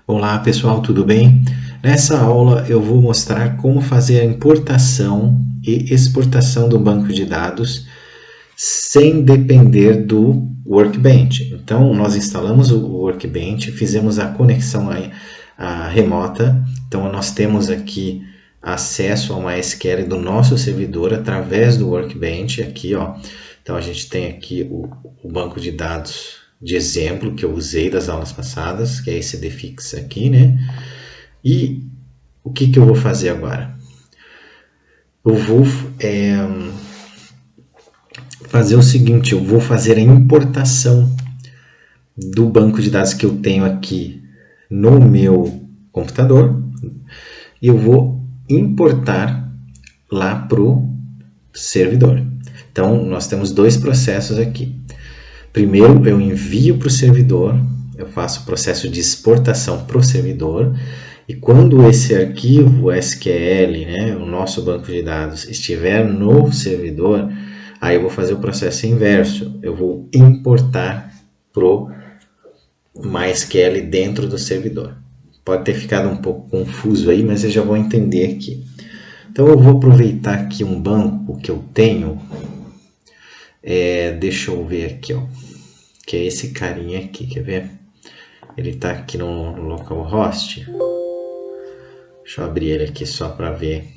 Olá pessoal, tudo bem? Nessa aula eu vou mostrar como fazer a importação e exportação do banco de dados sem depender do Workbench. Então, nós instalamos o Workbench, fizemos a conexão remota. Então, nós temos aqui acesso ao MySQL do nosso servidor através do Workbench. Aqui, ó. Então, a gente tem aqui o banco de dados de exemplo que eu usei das aulas passadas, que é esse defix aqui, né? E o que eu vou fazer agora? Eu vou fazer o seguinte, eu vou fazer a importação do banco de dados que eu tenho aqui no meu computador e eu vou importar lá para o servidor. Então, nós temos dois processos aqui. Primeiro, eu envio para o servidor, eu faço o processo de exportação para o servidor, e quando esse arquivo SQL, né, o nosso banco de dados, estiver no servidor, aí eu vou fazer o processo inverso, eu vou importar para o MySQL dentro do servidor. Pode ter ficado um pouco confuso aí, mas vocês já vão entender aqui. Então eu vou aproveitar aqui um banco que eu tenho, deixa eu ver aqui, ó, que é esse carinha aqui, quer ver? Ele está aqui no localhost. Deixa eu abrir ele aqui só para ver.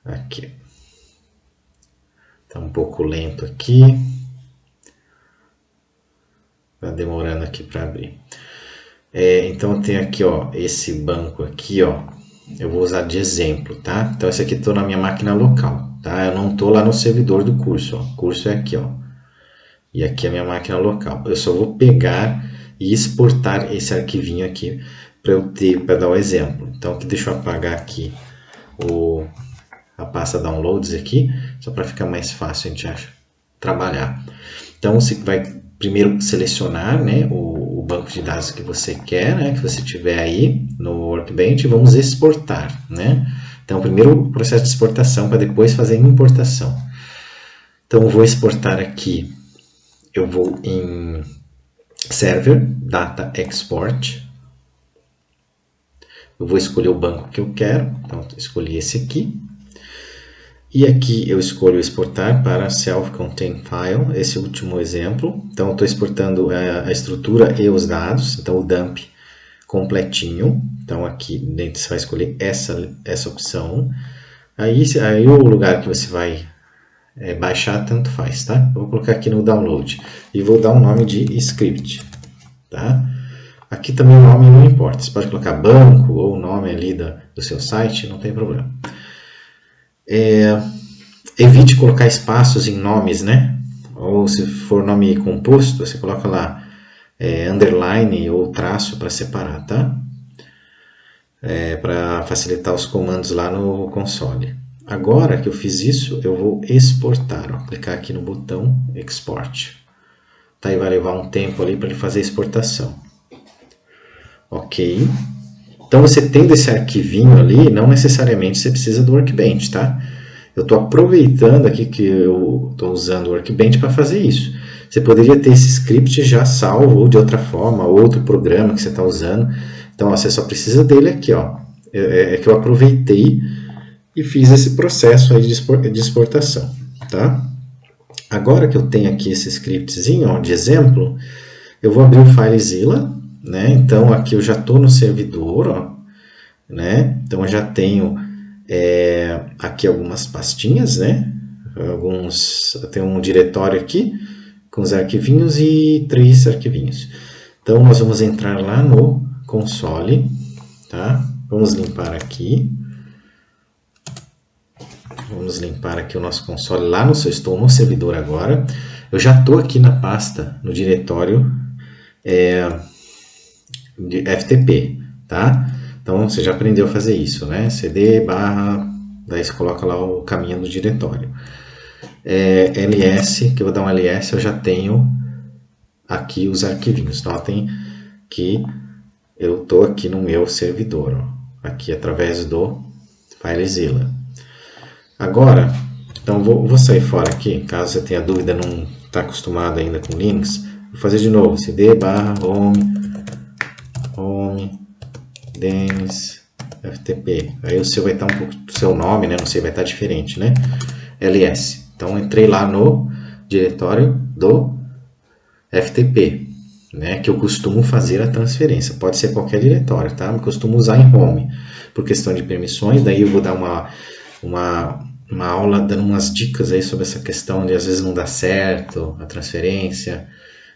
Aqui. Está um pouco lento aqui. Está demorando aqui para abrir. Então tem aqui, ó, esse banco aqui, ó. Eu vou usar de exemplo, tá? Então esse aqui estou na minha máquina local, tá? Eu não estou lá no servidor do curso, ó. O curso é aqui, ó. E aqui é a minha máquina local. Eu só vou pegar e exportar esse arquivinho aqui para dar o exemplo. Então, deixa eu apagar aqui a pasta downloads aqui, só para ficar mais fácil a gente trabalhar. Então, você vai primeiro selecionar, né, o banco de dados que você quer, né, que você tiver aí no Workbench, e vamos exportar, né? Então, primeiro o processo de exportação para depois fazer a importação. Então, eu vou exportar aqui. Eu vou em Server, Data Export. Eu vou escolher o banco que eu quero. Então, escolhi esse aqui. E aqui eu escolho exportar para Self-Contained File, esse último exemplo. Então, eu estou exportando a estrutura e os dados. Então, o dump completinho. Então, aqui dentro você vai escolher essa opção. Aí o lugar que você vai baixar, tanto faz, tá? Eu vou colocar aqui no download e vou dar um nome de script, tá? Aqui também o nome não importa, você pode colocar banco ou o nome ali do seu site, não tem problema. Evite colocar espaços em nomes, né? Ou se for nome composto, você coloca lá underline ou traço para separar, tá? Para facilitar os comandos lá no console. Agora que eu fiz isso, eu vou exportar. Ó, clicar aqui no botão Export. Tá, e vai levar um tempo ali para ele fazer a exportação. Ok. Então, você tendo esse arquivinho ali, não necessariamente você precisa do Workbench, tá? Eu estou aproveitando aqui que eu estou usando o Workbench para fazer isso. Você poderia ter esse script já salvo ou de outra forma, outro programa que você está usando. Então, ó, você só precisa dele aqui, ó. É que eu aproveitei e fiz esse processo aí de exportação, tá? Agora que eu tenho aqui esse scriptzinho, ó, de exemplo, eu vou abrir o FileZilla, né? Então, aqui eu já estou no servidor, ó, né? Então, eu já tenho aqui algumas pastinhas, né? Eu tenho um diretório aqui com os arquivinhos e 3 arquivinhos. Então, nós vamos entrar lá no console, tá? Vamos limpar aqui. Vamos limpar aqui o nosso console lá estou no servidor agora. Eu já estou aqui na pasta, no diretório de FTP, tá? Então, você já aprendeu a fazer isso, né? CD barra, daí você coloca lá o caminho do diretório. ls, que eu vou dar um ls, eu já tenho aqui os arquivinhos. Notem que eu estou aqui no meu servidor, ó, aqui através do FileZilla. Agora, então vou sair fora aqui, caso você tenha dúvida, não está acostumado ainda com Linux. Vou fazer de novo, cd barra home Denis FTP. Aí o seu vai estar um pouco do seu nome, né? Não sei, vai estar diferente, né? LS. Então entrei lá no diretório do FTP, né? Que eu costumo fazer a transferência. Pode ser qualquer diretório, tá? Eu costumo usar em home por questão de permissões. Daí eu vou dar uma aula dando umas dicas aí sobre essa questão de às vezes não dá certo a transferência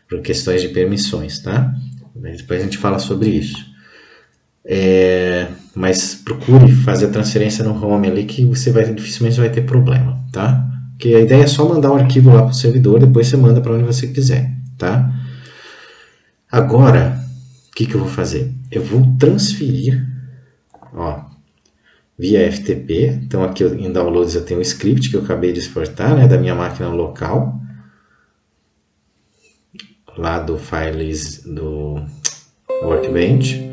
por questões de permissões, tá? Depois a gente fala sobre isso. Mas procure fazer a transferência no home ali que você dificilmente vai ter problema, tá? Porque a ideia é só mandar o arquivo lá para o servidor, depois você manda para onde você quiser, tá? Agora, o que eu vou fazer? Eu vou transferir, ó, via FTP. Então aqui em Downloads eu tenho o script que eu acabei de exportar, né, da minha máquina local, lá do Files do Workbench,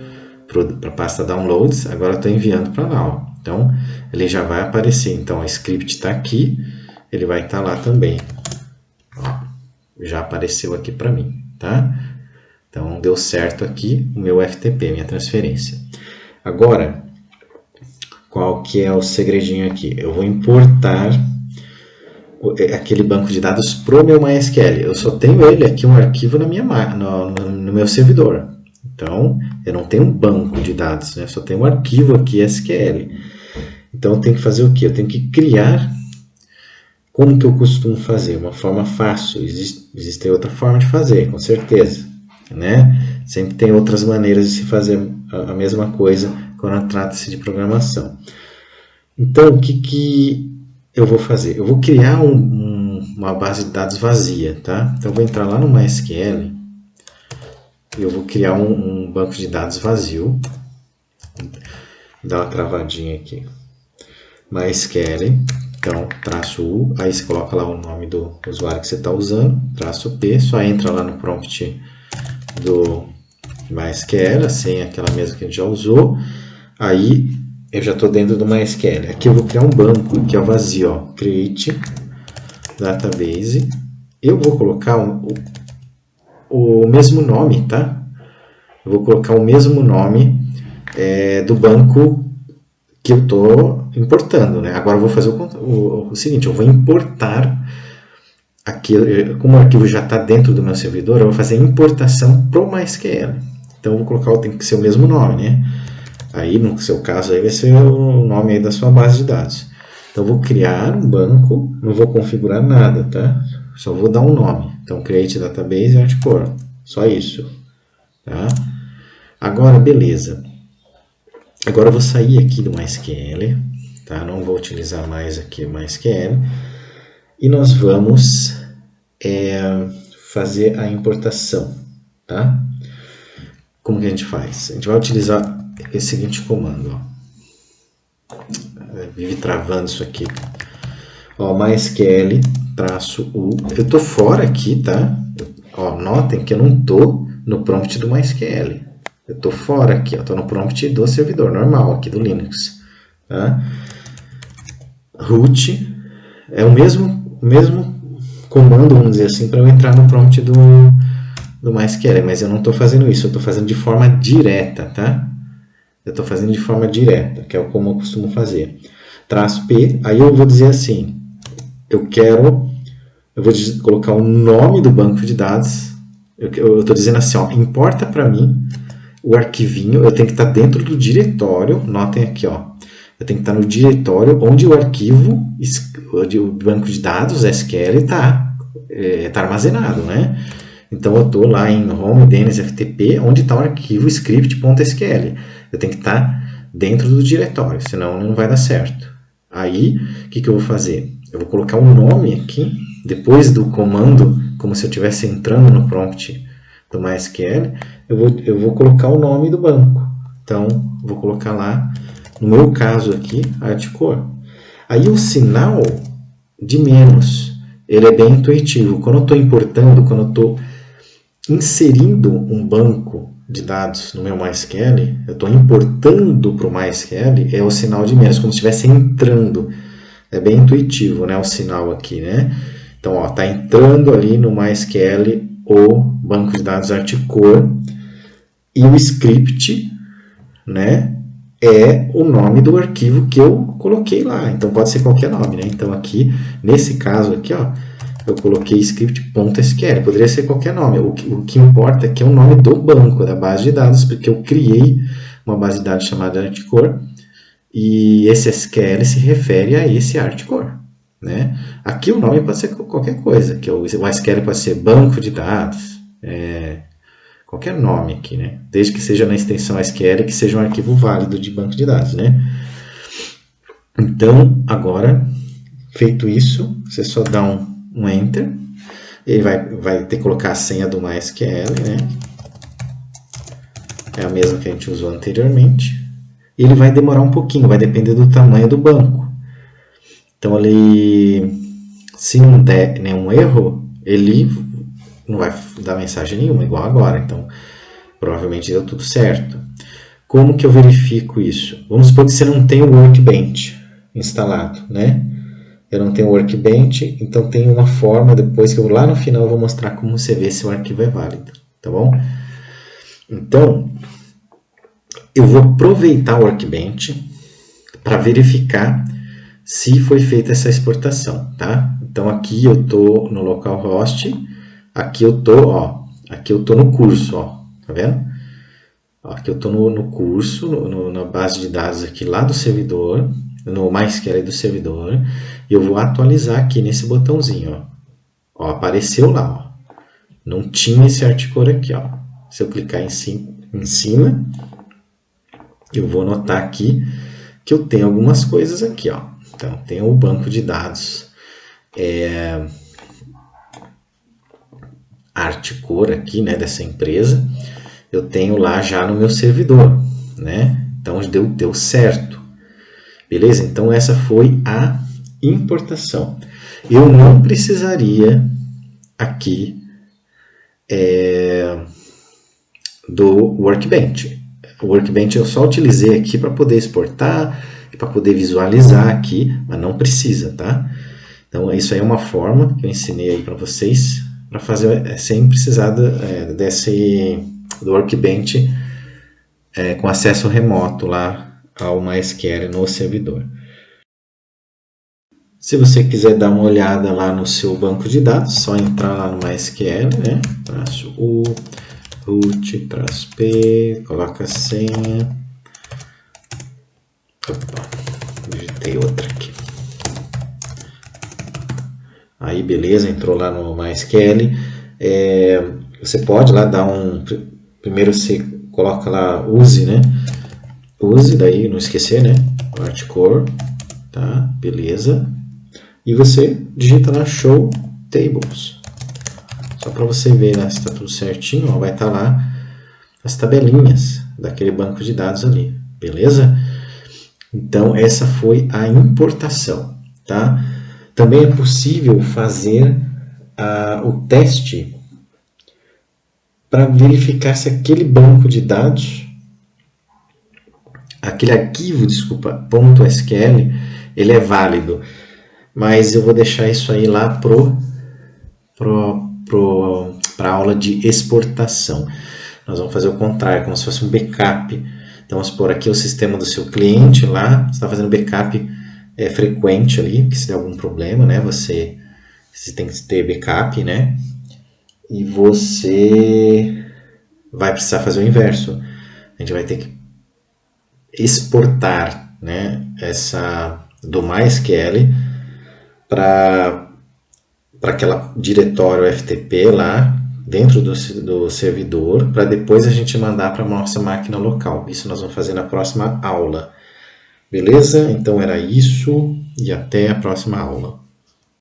para a pasta Downloads. Agora eu estou enviando para lá, ó. Então ele já vai aparecer. Então o script está aqui, ele vai estar lá também, ó, já apareceu aqui para mim, tá? Então deu certo aqui o meu FTP, minha transferência. Agora, qual que é o segredinho aqui? Eu vou importar aquele banco de dados para o meu MySQL. Eu só tenho ele aqui, um arquivo na minha, no meu servidor. Então, eu não tenho um banco de dados, né? Eu só tenho um arquivo aqui SQL. Então, eu tenho que fazer o quê? Eu tenho que criar. Como que eu costumo fazer? Uma forma fácil. Existe outra forma de fazer, com certeza, né? Sempre tem outras maneiras de se fazer a mesma coisa quando trata-se de programação. Então, o que eu vou fazer? Eu vou criar uma base de dados vazia, tá? Então, eu vou entrar lá no MySQL e eu vou criar um banco de dados vazio. Vou dar uma travadinha aqui. MySQL, então, -u, aí você coloca lá o nome do usuário que você está usando, -p, só entra lá no prompt do MySQL, a senha aquela mesma que a gente já usou. Aí eu já estou dentro do MySQL. Aqui eu vou criar um banco que é o vazio, ó, create database. Eu vou colocar o mesmo nome, tá? Eu vou colocar o mesmo nome do banco que eu estou importando, né? Agora eu vou fazer o seguinte, eu vou importar aqui, como o arquivo já está dentro do meu servidor, eu vou fazer a importação para o MySQL. Então eu vou colocar, tem que ser o mesmo nome, né? Aí, no seu caso, aí vai ser o nome aí da sua base de dados. Então, eu vou criar um banco, não vou configurar nada, tá? Só vou dar um nome. Então, create database hardcore. Só isso, tá? Agora, beleza. Agora, eu vou sair aqui do MySQL, tá? Não vou utilizar mais aqui o MySQL. E nós vamos fazer a importação, tá? Como que a gente faz? A gente vai utilizar esse seguinte comando, ó. Vive travando isso aqui, ó, MySQL -u. Eu tô fora aqui, tá? Ó, notem que eu não tô no prompt do MySQL. Eu tô fora aqui, ó, tô no prompt do servidor normal aqui do Linux, tá? Root é o mesmo comando, vamos dizer assim, para eu entrar no prompt do MySQL, mas eu não estou fazendo isso, eu estou fazendo de forma direta, tá? Eu estou fazendo de forma direta, que é como eu costumo fazer. -p, aí eu vou dizer assim, eu vou colocar o nome do banco de dados, eu estou dizendo assim, ó, importa para mim o arquivinho, eu tenho que estar dentro do diretório, notem aqui, ó, eu tenho que estar no diretório onde o arquivo, o banco de dados SQL está armazenado, né? Então, eu estou lá em home DNS FTP, onde está o arquivo script.sql. Eu tenho que estar dentro do diretório, senão não vai dar certo. Aí, o que eu vou fazer? Eu vou colocar um nome aqui, depois do comando, como se eu estivesse entrando no prompt do MySQL, eu vou colocar o nome do banco. Então, vou colocar lá, no meu caso aqui, hardcore. Aí, o sinal de menos, ele é bem intuitivo. Quando eu estou importando, quando eu estou inserindo um banco de dados no meu MySQL, eu estou importando para o MySQL, é o sinal de menos, como se estivesse entrando. É bem intuitivo, né, o sinal aqui, né? Então, ó, está entrando ali no MySQL o banco de dados hardcore e o script né, é o nome do arquivo que eu coloquei lá. Então pode ser qualquer nome, né? Então aqui, nesse caso aqui, ó, eu coloquei script.sql. Poderia ser qualquer nome. O que importa é que é o nome do banco, da base de dados, porque eu criei uma base de dados chamada Artcore e esse SQL se refere a esse Artcore, né? Aqui o nome pode ser qualquer coisa, que o SQL pode ser banco de dados, qualquer nome aqui, né? Desde que seja na extensão SQL, que seja um arquivo válido de banco de dados, né? Então, agora, feito isso, você só dá um Enter. Ele vai ter que colocar a senha do MySQL, né? É a mesma que a gente usou anteriormente. E ele vai demorar um pouquinho, vai depender do tamanho do banco. Então, se não der nenhum erro, ele não vai dar mensagem nenhuma, igual agora. Então, provavelmente deu tudo certo. Como que eu verifico isso? Vamos supor que você não tem o Workbench instalado, né? Eu não tenho o Workbench, então tem uma forma, depois que eu lá no final eu vou mostrar como você vê se o arquivo é válido, tá bom? Então, eu vou aproveitar o Workbench para verificar se foi feita essa exportação, tá? Então aqui eu tô no localhost, aqui eu tô no curso, ó, tá vendo? Aqui eu tô no curso, na base de dados aqui lá do servidor, no MySQL do servidor, e eu vou atualizar aqui nesse botãozinho, ó. Ó, apareceu lá, ó. Não tinha esse Artcore aqui, ó. Se eu clicar em cima, eu vou notar aqui que eu tenho algumas coisas aqui, ó. Então, tem o banco de dados Artcore aqui, né, dessa empresa. Eu tenho lá já no meu servidor, né? Então, deu certo. Beleza? Então, essa foi a importação. Eu não precisaria aqui do Workbench. O Workbench eu só utilizei aqui para poder exportar e para poder visualizar aqui, mas não precisa, tá? Então, isso aí é uma forma que eu ensinei aí para vocês para fazer sem precisar do Workbench com acesso remoto lá ao MySQL no servidor. Se você quiser dar uma olhada lá no seu banco de dados, só entrar lá no MySQL, né? -u, root, -p, coloca a senha. Opa, digitei outra aqui. Aí, beleza, entrou lá no MySQL. Você pode lá dar primeiro você coloca lá use, né? Use, daí não esquecer, né? Artcore, tá? Beleza. E você digita lá show tables. Só para você ver, né, se está tudo certinho, ó, vai estar lá as tabelinhas daquele banco de dados ali, beleza? Então, essa foi a importação, tá? Também é possível fazer o teste para verificar se aquele banco de dados, aquele arquivo, desculpa, .sql, ele é válido. Mas eu vou deixar isso aí lá para a aula de exportação. Nós vamos fazer o contrário, como se fosse um backup. Então, vamos supor aqui o sistema do seu cliente lá, você está fazendo backup frequente ali, porque se der algum problema, né, você tem que ter backup, né, e você vai precisar fazer o inverso. A gente vai ter que exportar, né, do MySQL para aquela diretório FTP lá dentro do servidor, para depois a gente mandar para a nossa máquina local. Isso nós vamos fazer na próxima aula. Beleza? Então era isso e até a próxima aula.